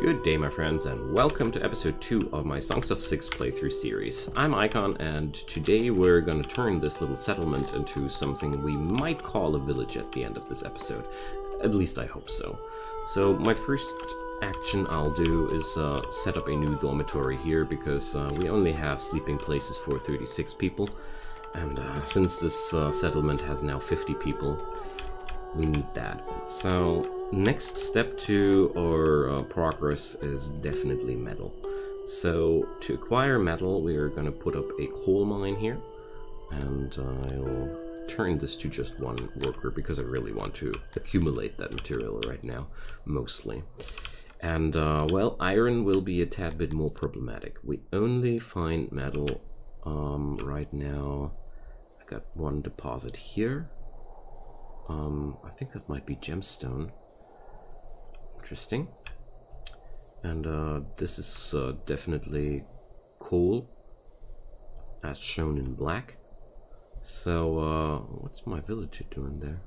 Good day, my friends, and welcome to episode 2 of my Songs of Syx playthrough series. I'm Icon, and today we're gonna turn this little settlement into something we might call a village at the end of this episode. At least I hope so. So my first action I'll do is set up a new dormitory here, because we only have sleeping places for 36 people. And since this settlement has now 50 people, we need that. So next step to our progress is definitely metal. So to acquire metal, we are going to put up a coal mine here, and I'll turn this to just one worker because I really want to accumulate that material right now, mostly. And well, iron will be a tad bit more problematic. We only find metal right now. I got one deposit here. I think that might be gemstone. Interesting. And this is definitely coal, as shown in black. So what's my villager doing there?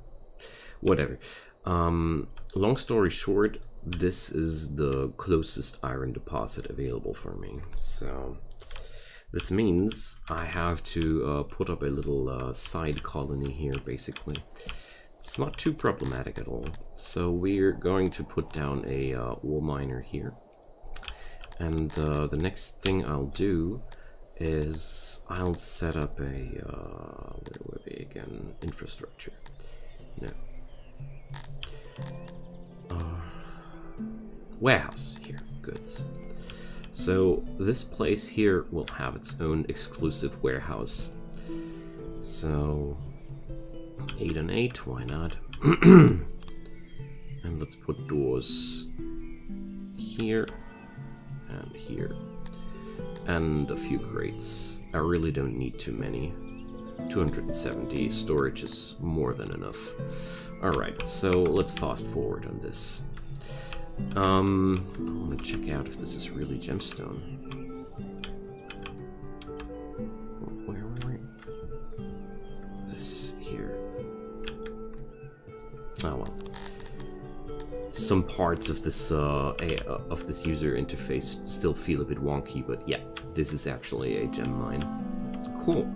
Whatever. Long story short, this is the closest iron deposit available for me. So this means I have to put up a little side colony here, basically. It's not too problematic at all. So we're going to put down a ore miner here. And the next thing I'll do is I'll set up a where were we again? Infrastructure. No. Warehouse here. Goods. So this place here will have its own exclusive warehouse. So 8 and 8, why not? And let's put doors here and here, and a few crates. I really don't need too many. 270 storage is more than enough. Alright, so let's fast forward on this. I want to check out if this is really gemstone. Where were we? This here. Oh well. Some parts of this user interface still feel a bit wonky, but yeah, this is actually a gem mine. Cool.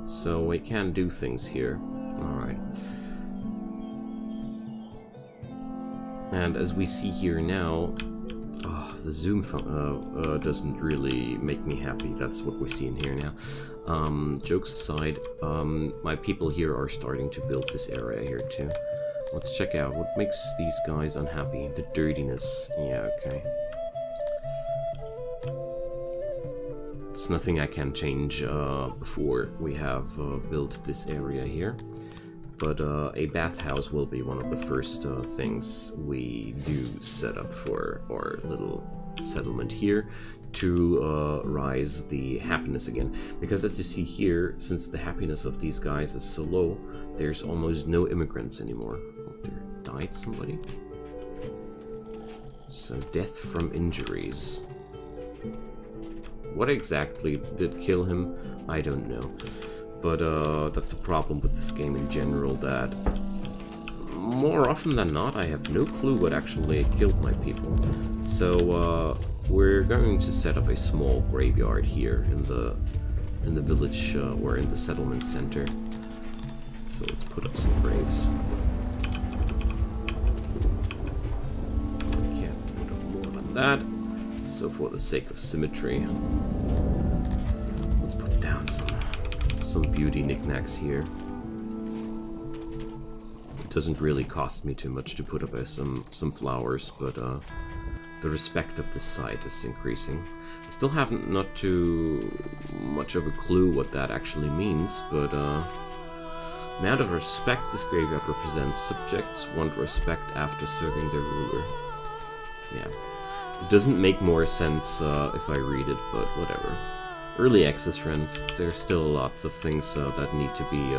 So we can do things here. Alright. And as we see here now, the zoom doesn't really make me happy. That's what we're seeing here now. Jokes aside, my people here are starting to build this area here too. Let's check out what makes these guys unhappy. The dirtiness. Yeah, okay. It's nothing I can change before we have built this area here. But a bathhouse will be one of the first things we do set up for our little settlement here to rise the happiness again. Because as you see here, since the happiness of these guys is so low, there's almost no immigrants anymore. Oh, there died somebody. So death from injuries. What exactly did kill him? I don't know. But that's a problem with this game in general, that more often than not I have no clue what actually killed my people. So we're going to set up a small graveyard here in the village or in the settlement center. So let's put up some graves. Can't put up more than that. So for the sake of symmetry, let's put down some beauty knickknacks here. It doesn't really cost me too much to put up some flowers, but the respect of this site is increasing. I still haven't not too much of a clue what that actually means, but amount of respect this graveyard represents. Subjects want respect after serving their ruler. Yeah. It doesn't make more sense if I read it, but whatever. Early access, friends. There's still lots of things that need to be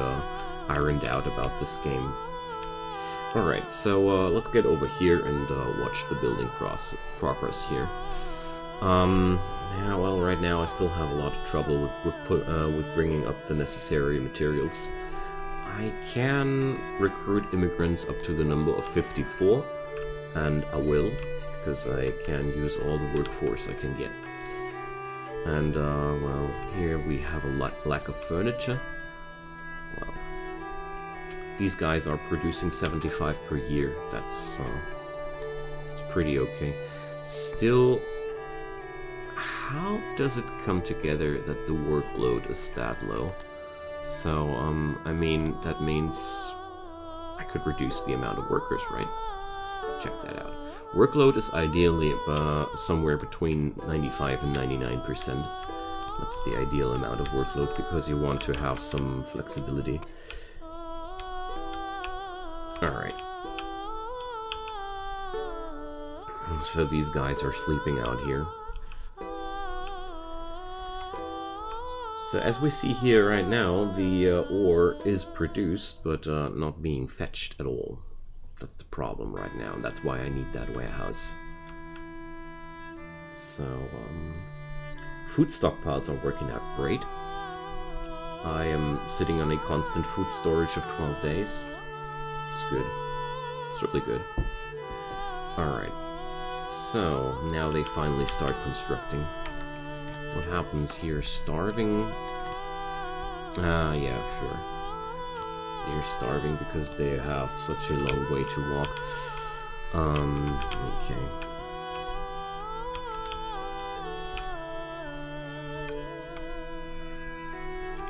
ironed out about this game. Alright, so let's get over here and watch the building progress here. Yeah, well, right now I still have a lot of trouble with bringing up the necessary materials. I can recruit immigrants up to the number of 54, and I will. because I can use all the workforce I can get. And, well, here we have a lack of furniture. Well, these guys are producing 75 per year. That's pretty okay. Still, how does it come together that the workload is that low? So, I mean, that means I could reduce the amount of workers, right? Let's check that out. Workload is ideally somewhere between 95 and 99%. That's the ideal amount of workload because you want to have some flexibility. Alright. So these guys are sleeping out here. So as we see here right now, the ore is produced, but not being fetched at all. That's the problem right now, and that's why I need that warehouse. So, food stockpiles are working out great. I am sitting on a constant food storage of 12 days. It's good. It's really good. Alright. So, now they finally start constructing. What happens here? Starving? Yeah, sure. They're starving because they have such a long way to walk. Okay.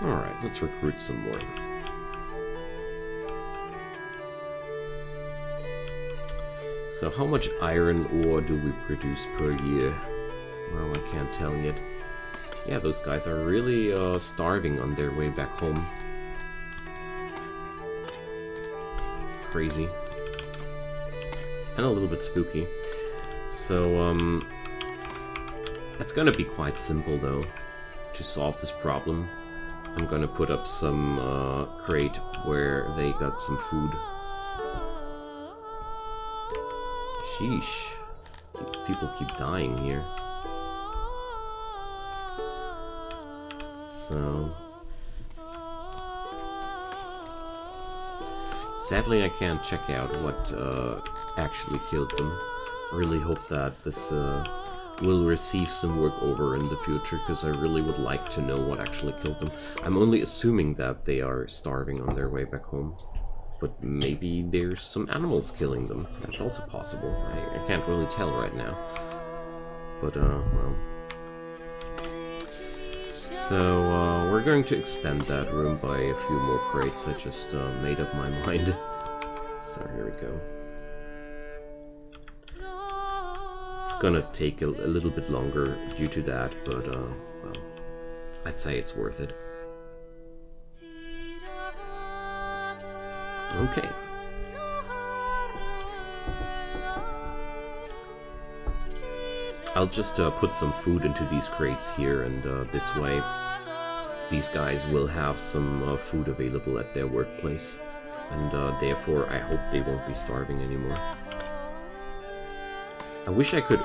Alright, let's recruit some more. So how much iron ore do we produce per year? Well, I can't tell yet. Yeah, those guys are really starving on their way back home. Crazy. And a little bit spooky. So, it's gonna be quite simple, though, to solve this problem. I'm gonna put up some crate where they got some food. Sheesh. People keep dying here. So... sadly, I can't check out what actually killed them. I really hope that this will receive some work over in the future, because I really would like to know what actually killed them. I'm only assuming that they are starving on their way back home. But maybe there's some animals killing them. That's also possible. I can't really tell right now. But, well... so, we're going to expand that room by a few more crates. I just made up my mind. So, here we go. It's gonna take a little bit longer due to that, but, well, I'd say it's worth it. Okay. I'll just put some food into these crates here, and this way these guys will have some food available at their workplace, and therefore I hope they won't be starving anymore. I wish I could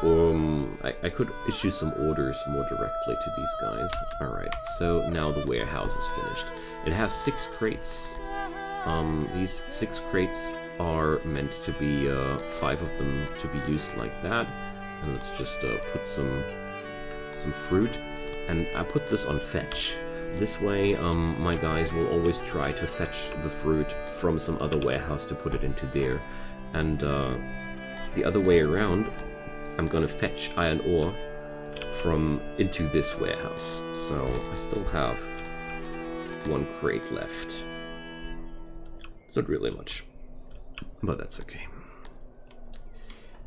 I could issue some orders more directly to these guys. Alright, so now the warehouse is finished. It has 6 crates. These 6 crates are meant to be 5 of them to be used like that. And let's just put some fruit, and I put this on fetch. This way, my guys will always try to fetch the fruit from some other warehouse to put it into there. And the other way around, I'm gonna fetch iron ore from into this warehouse. So I still have 1 crate left. It's not really much, but that's okay.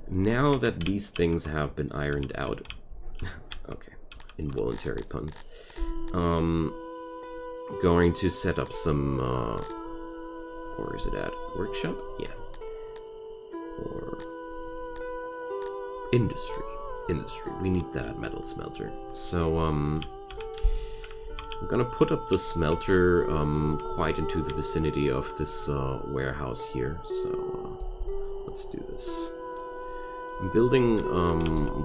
Now that these things have been ironed out, okay, involuntary puns, going to set up some, where is it at? Workshop? Yeah. Or industry. Industry. We need that metal smelter. So, I'm gonna put up the smelter quite into the vicinity of this warehouse here. So, let's do this. I'm building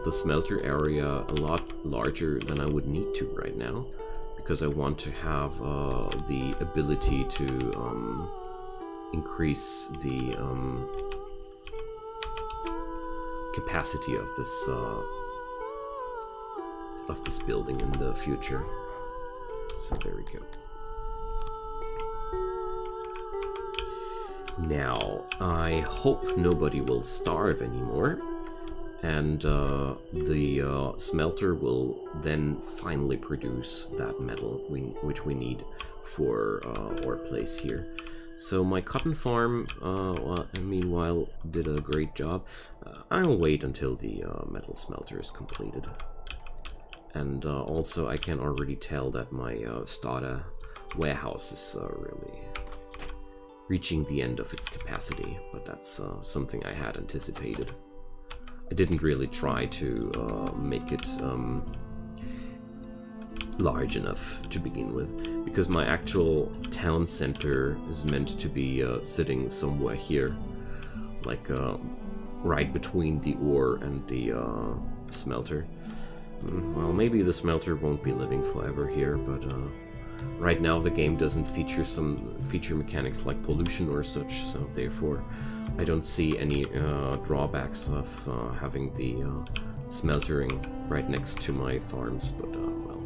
the smelter area a lot larger than I would need to right now, because I want to have the ability to increase the capacity of this building in the future. So there we go. Now, I hope nobody will starve anymore, and the smelter will then finally produce that metal which we need for our place here. So my cotton farm, meanwhile, did a great job. I'll wait until the metal smelter is completed. And also I can already tell that my starter warehouse is really reaching the end of its capacity, but that's something I had anticipated. I didn't really try to make it large enough to begin with, because my actual town center is meant to be sitting somewhere here, like right between the ore and the smelter. Well, maybe the smelter won't be living forever here, but right now the game doesn't feature some feature mechanics like pollution or such, so therefore I don't see any drawbacks of having the smeltering right next to my farms, but well.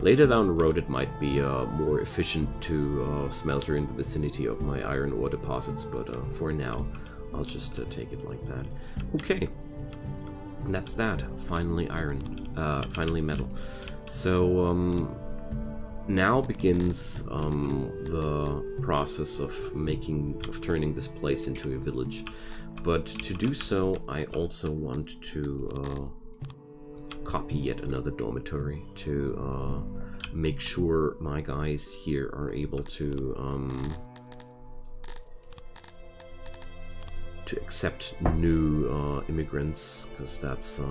Later down the road it might be more efficient to smelter in the vicinity of my iron ore deposits, but for now I'll just take it like that. Okay. And that's that. Finally iron. Finally metal. So now begins the process of turning this place into a village. But to do so, I also want to copy yet another dormitory to make sure my guys here are able to accept new immigrants, because that's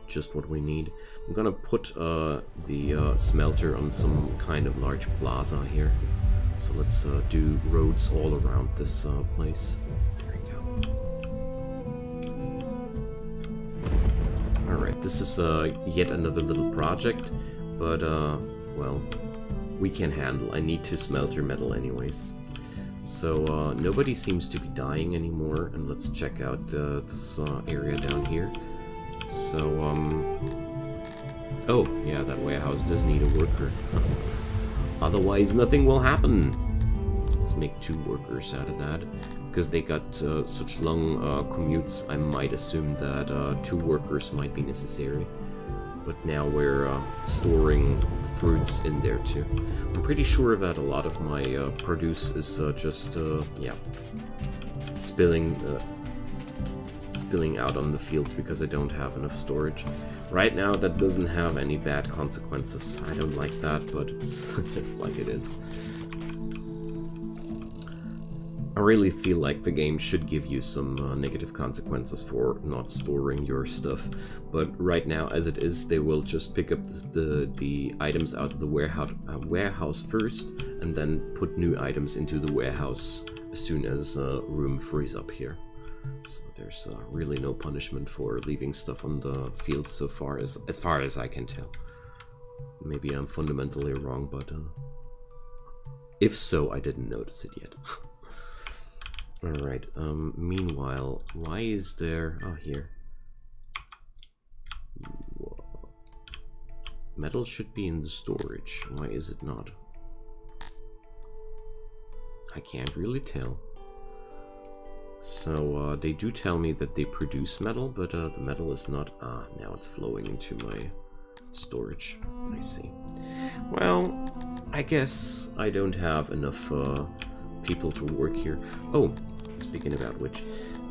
just what we need. I'm gonna put the smelter on some kind of large plaza here. So let's do roads all around this place. There we go. Alright, this is yet another little project, but well, we can handle. I need to smelter metal anyways. So nobody seems to be dying anymore, and let's check out this area down here. So oh yeah, that warehouse does need a worker. Otherwise nothing will happen. Let's make 2 workers out of that, because they got such long commutes. I might assume that 2 workers might be necessary, but now we're storing fruits in there too. I'm pretty sure that a lot of my produce is just yeah, spilling out on the fields because I don't have enough storage. Right now that doesn't have any bad consequences. I don't like that, but it's just like it is. I really feel like the game should give you some negative consequences for not storing your stuff, but right now as it is, they will just pick up the items out of the warehouse first, and then put new items into the warehouse as soon as room frees up here. So there's really no punishment for leaving stuff on the field so far as I can tell. Maybe I'm fundamentally wrong, but if so, I didn't notice it yet. Alright, meanwhile, why is there... oh, here. Whoa. Metal should be in the storage. Why is it not? I can't really tell. So, they do tell me that they produce metal, but the metal is not... ah, now it's flowing into my storage. I see. Well, I guess I don't have enough people to work here. Oh, speaking about which,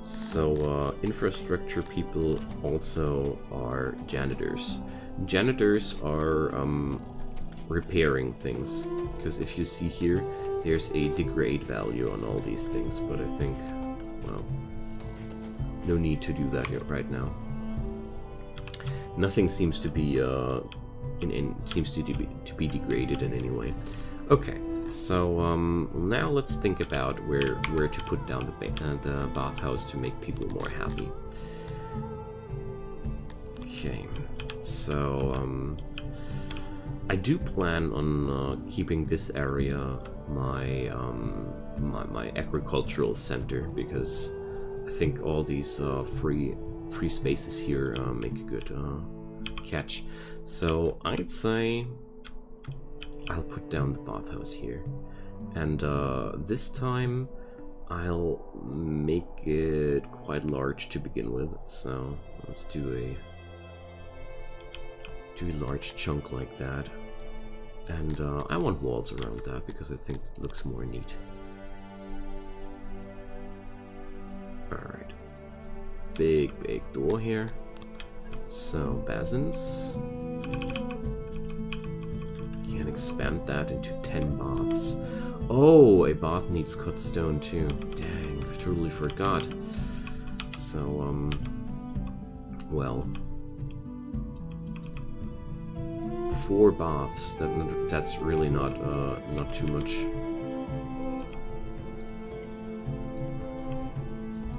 so infrastructure people also are janitors. Janitors are repairing things, because if you see here, there's a degrade value on all these things, but I think, well, no need to do that here right now. Nothing seems to be seems to be degraded in any way. Okay. So now let's think about where to put down the bathhouse to make people more happy. Okay, so I do plan on keeping this area my agricultural center, because I think all these free spaces here make a good catch. So I'd say I'll put down the bathhouse here, and this time I'll make it quite large to begin with. So let's do a large chunk like that, and I want walls around that because I think it looks more neat. Alright, big door here. So basins, can expand that into 10 baths. Oh, a bath needs cut stone too. Dang, I totally forgot. So well, 4 baths. That's really not too much.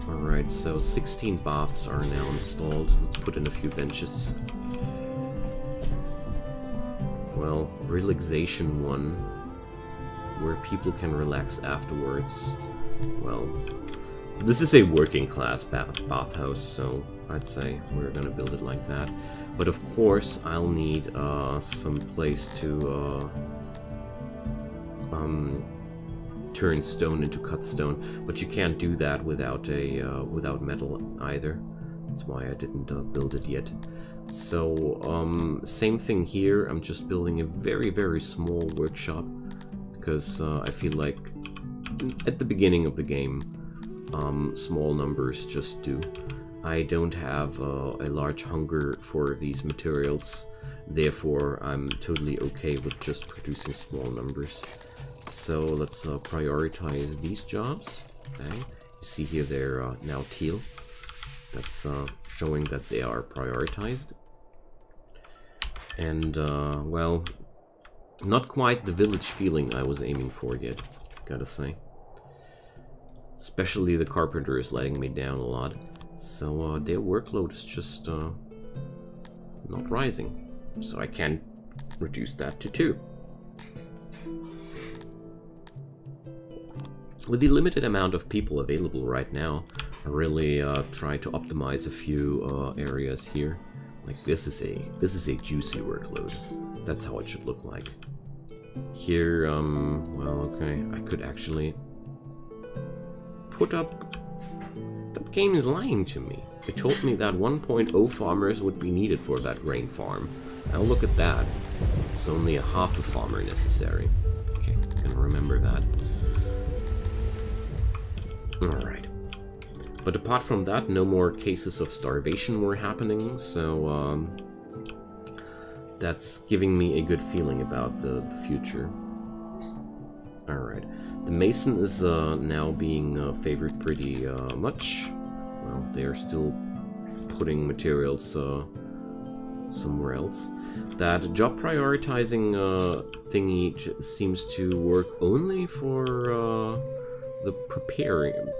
Alright, so 16 baths are now installed. Let's put in a few benches. Well, relaxation 1, where people can relax afterwards. Well, this is a working class bathhouse, so I'd say we're gonna build it like that. But of course, I'll need some place to turn stone into cut stone, but you can't do that without without metal either. That's why I didn't build it yet. So same thing here. I'm just building a very small workshop because I feel like at the beginning of the game, small numbers just do. I don't have a large hunger for these materials, therefore I'm totally okay with just producing small numbers. So let's prioritize these jobs. Okay, you see here they're now teal. That's showing that they are prioritized. And well, not quite the village feeling I was aiming for yet, gotta say. Especially the carpenter is letting me down a lot. So their workload is just not rising. So I can reduce that to 2. With the limited amount of people available right now, I really try to optimize a few areas here. Like this is a juicy workload. That's how it should look like. Here, well, okay, I could actually put up. That game is lying to me. It told me that 1.0 farmers would be needed for that grain farm. Now look at that. It's only a half a farmer necessary. Okay, I'm gonna remember that. Alright. But apart from that, no more cases of starvation were happening, so that's giving me a good feeling about the future. Alright. The mason is now being favored pretty much. Well, they are still putting materials somewhere else. That job prioritizing thingy seems to work only for the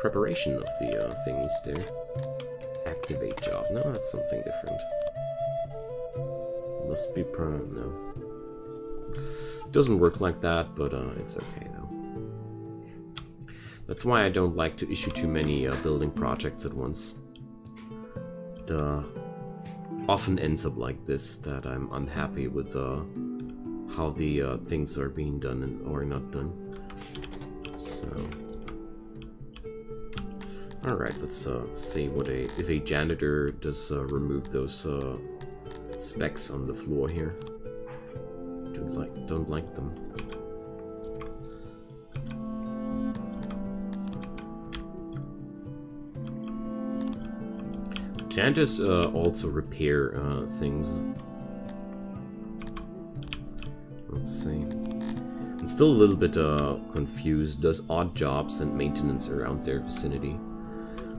preparation of the thingies there. Activate job. No, that's something different. Must be no. Doesn't work like that, but it's okay though. That's why I don't like to issue too many building projects at once. It often ends up like this, that I'm unhappy with how the things are being done and or not done. So, all right, let's see what if a janitor does remove those specks on the floor here. Don't like them. Janitors also repair things. Let's see. I'm still a little bit confused. Does odd jobs and maintenance around their vicinity?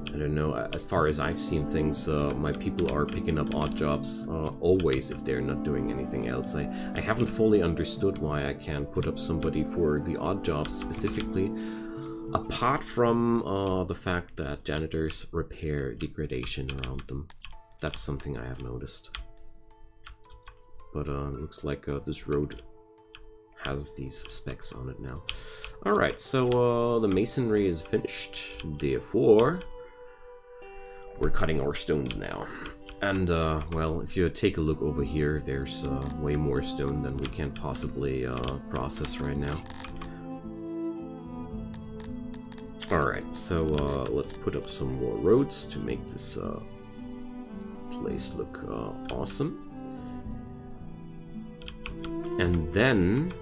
I don't know. As far as I've seen things, my people are picking up odd jobs always if they're not doing anything else. I haven't fully understood why I can't put up somebody for the odd jobs specifically, apart from the fact that janitors repair degradation around them. That's something I have noticed. But it looks like this road has these specs on it now. Alright, so the masonry is finished. Therefore, we're cutting our stones now. And, well, if you take a look over here, there's way more stone than we can possibly process right now. Alright, so let's put up some more roads to make this place look awesome. And then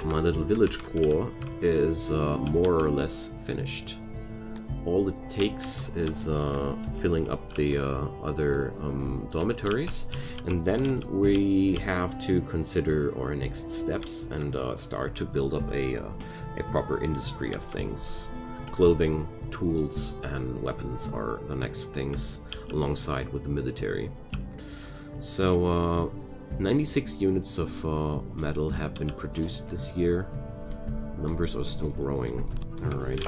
my little village core is more or less finished. All it takes is filling up the other dormitories, and then we have to consider our next steps and start to build up a proper industry of things. Clothing, tools, and weapons are the next things, alongside with the military. So 96 units of metal have been produced this year. Numbers are still growing. Alright.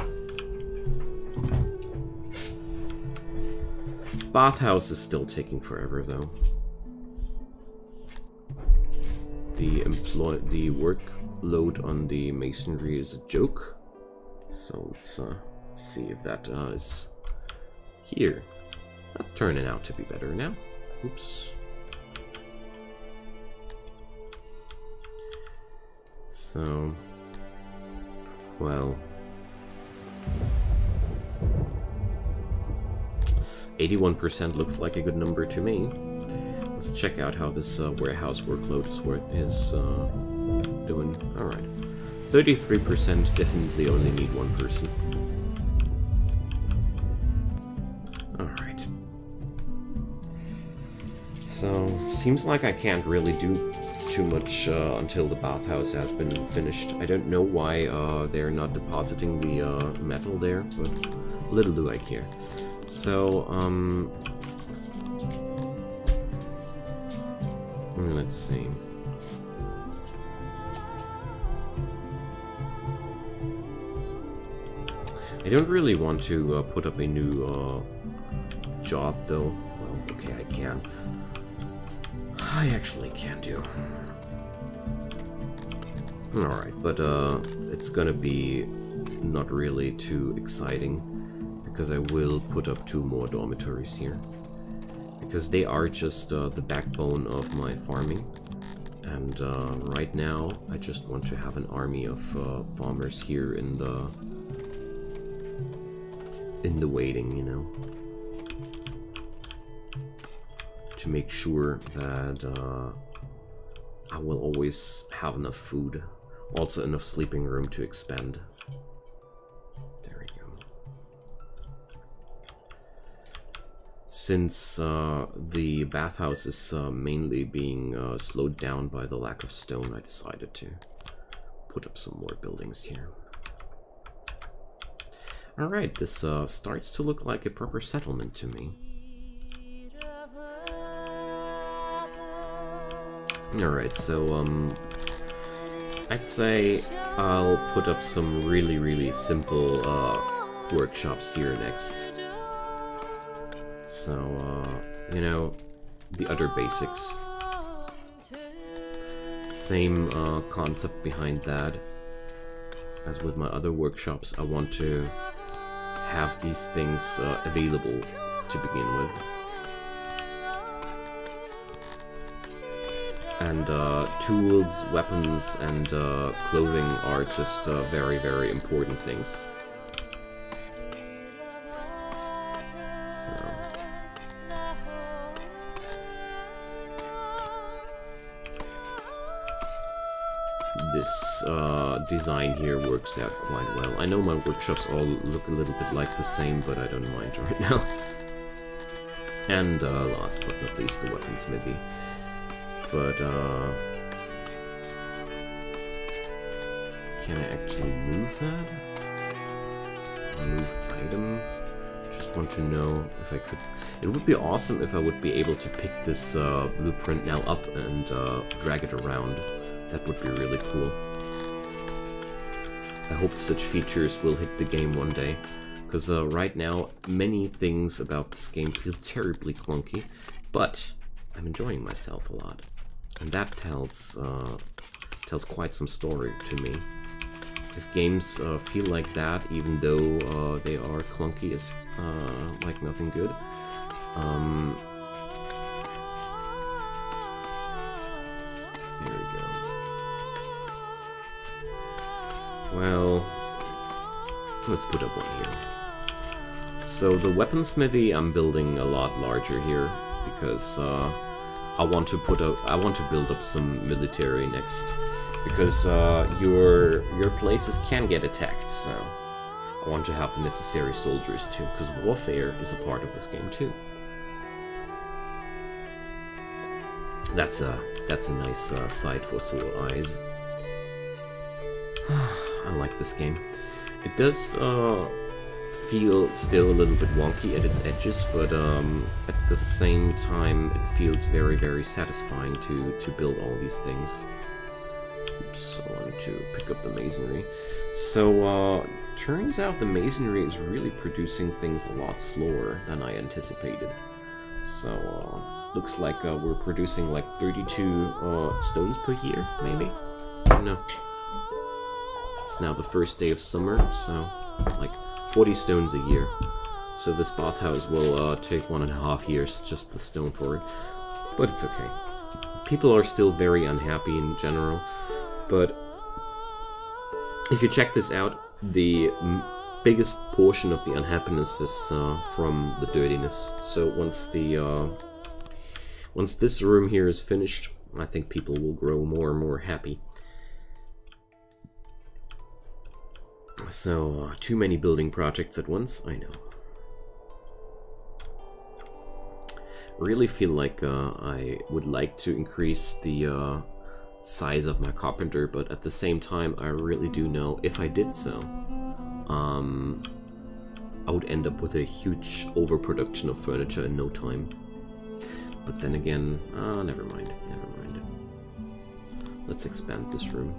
Bathhouse is still taking forever, though. The workload on the masonry is a joke. So let's see if that is here. That's turning out to be better now. Oops. So, well, 81% looks like a good number to me. Let's check out how this warehouse workload is doing. Alright. 33% definitely only need one person. Alright. So, seems like I can't really do too much until the bathhouse has been finished. I don't know why they're not depositing the metal there, but little do I care. So, let's see. I don't really want to put up a new job, though. Well, okay, I can. I actually can do. Alright, but it's gonna be not really too exciting, because I will put up 2 more dormitories here. Because they are just the backbone of my farming. And right now, I just want to have an army of farmers here in the waiting, you know. To make sure that I will always have enough food. Also enough sleeping room to expand. There we go. Since the bathhouse is mainly being slowed down by the lack of stone, I decided to put up some more buildings here. Alright, this starts to look like a proper settlement to me. Alright, so I'd say I'll put up some really simple workshops here next. So, you know, the other basics. Same concept behind that as with my other workshops. I want to have these things available to begin with. And tools, weapons, and clothing are just very important things. So. This design here works out quite well. I know my workshops all look a little bit like the same, but I don't mind right now. And last but not least, the weaponsmithy. But, can I actually move that? Move item? Just want to know if I could... It would be awesome if I would be able to pick this blueprint now up and drag it around. That would be really cool. I hope such features will hit the game one day. Because right now, many things about this game feel terribly clunky, but I'm enjoying myself a lot. And that tells quite some story to me. if games feel like that, even though they are clunky as like nothing good. There we go. Well, let's put up one here. So the weaponsmithy I'm building a lot larger here because I want to build up some military next, because your places can get attacked. So I want to have the necessary soldiers too, because warfare is a part of this game too. That's a nice sight for sore eyes. I like this game. It does feel still a little bit wonky at its edges, but at the same time it feels very, very satisfying to build all these things. Oops, I want to pick up the masonry. So turns out the masonry is really producing things a lot slower than I anticipated. So looks like we're producing like 32 stones per year, maybe? No. It's now the first day of summer, so like 40 stones a year. So this bathhouse will take 1.5 years, just the stone for it. But it's okay. People are still very unhappy in general. But if you check this out, the biggest portion of the unhappiness is from the dirtiness. So once this room here is finished, I think people will grow more and more happy. So, too many building projects at once, I know. Really feel like I would like to increase the size of my carpenter, but at the same time I really do know if I did so, I would end up with a huge overproduction of furniture in no time. But then again, never mind. Let's expand this room.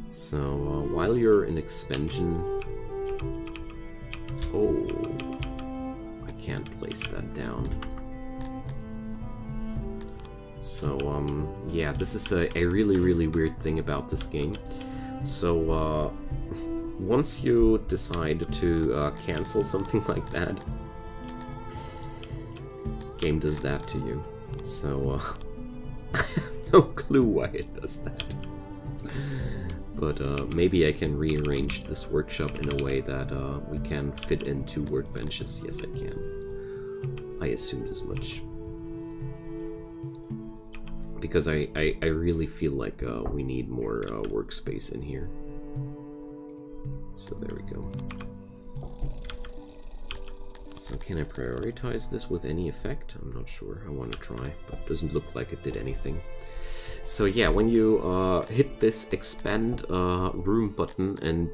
So, while you're in expansion... Oh, I can't place that down. So, yeah, this is a really, really weird thing about this game. So, once you decide to cancel something like that, game does that to you. So, I have no clue why it does that. But maybe I can rearrange this workshop in a way that we can fit in 2 workbenches. Yes, I can. I assumed as much. Because I really feel like we need more workspace in here. So there we go. So can I prioritize this with any effect? I'm not sure. I want to try, but it doesn't look like it did anything. So yeah, when you hit this expand room button and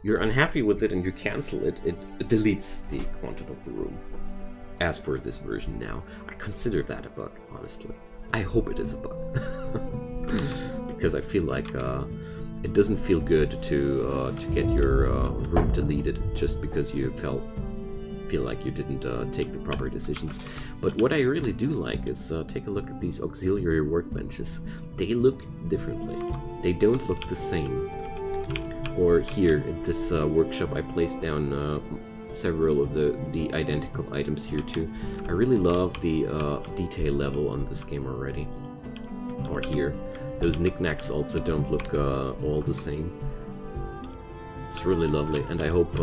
you're unhappy with it and you cancel it, it deletes the content of the room. As for this version now, I consider that a bug, honestly. I hope it is a bug. Because I feel like it doesn't feel good to get your room deleted just because you feel like you didn't take the proper decisions. But what I really do like is take a look at these auxiliary workbenches. They look differently. They don't look the same. Or here, at this workshop, I placed down several of the identical items here too. I really love the detail level on this game already. Or here. Those knickknacks also don't look all the same. It's really lovely, and I hope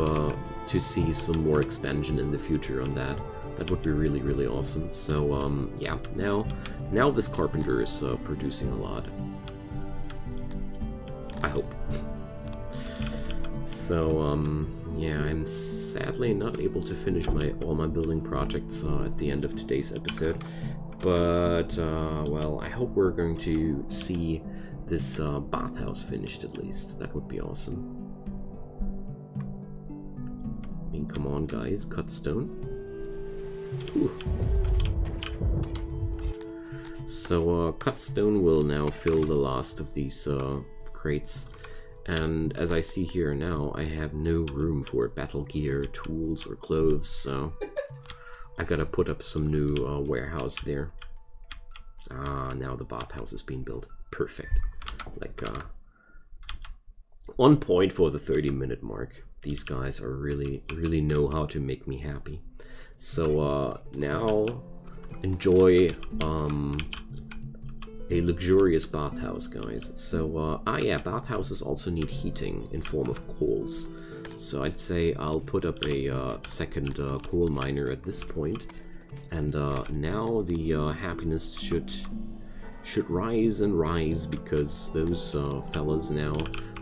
to see some more expansion in the future on that. That would be really, really awesome. So, yeah, now this carpenter is producing a lot. I hope. So, yeah, I'm sadly not able to finish all my building projects at the end of today's episode. But, well, I hope we're going to see this bathhouse finished at least. That would be awesome. I mean, come on, guys, cut stone. Ooh. So, cut stone will now fill the last of these crates. And as I see here now, I have no room for battle gear, tools, or clothes, so I gotta put up some new warehouse there. Ah, now the bathhouse is being built. Perfect. Like, On point for the 30-minute mark. These guys are really know how to make me happy. So now enjoy a luxurious bathhouse, guys. So yeah, bathhouses also need heating in form of coals. So I'd say I'll put up a second coal miner at this point, and now the happiness should rise and rise, because those fellas now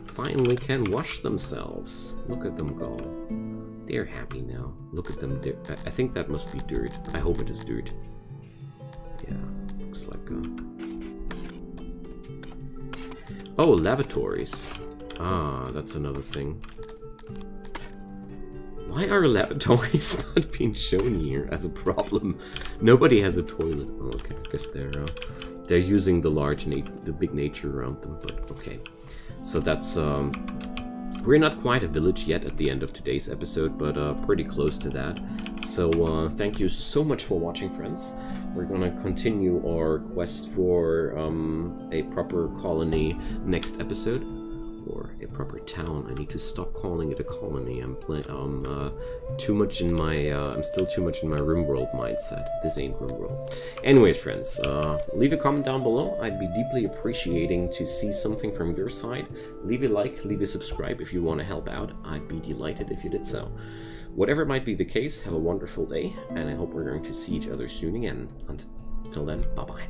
finally can wash themselves. Look at them go. They're happy now. Look at them. I think that must be dirt. I hope it is dirt. Yeah, looks like oh, lavatories. Ah, that's another thing. Why are lavatories not being shown here as a problem? Nobody has a toilet. Oh, okay, I guess they're using the big nature around them, but okay. So that's we're not quite a village yet at the end of today's episode, but pretty close to that. So thank you so much for watching, friends. We're gonna continue our quest for a proper colony next episode, or a proper town. I need to stop calling it a colony. I'm too much in my I'm still too much in my RimWorld mindset. This ain't RimWorld. Anyways, friends, leave a comment down below. I'd be deeply appreciating to see something from your side. Leave a like, leave a subscribe if you want to help out. I'd be delighted if you did so. Whatever might be the case, have a wonderful day, and I hope we're going to see each other soon again. Until then, bye-bye.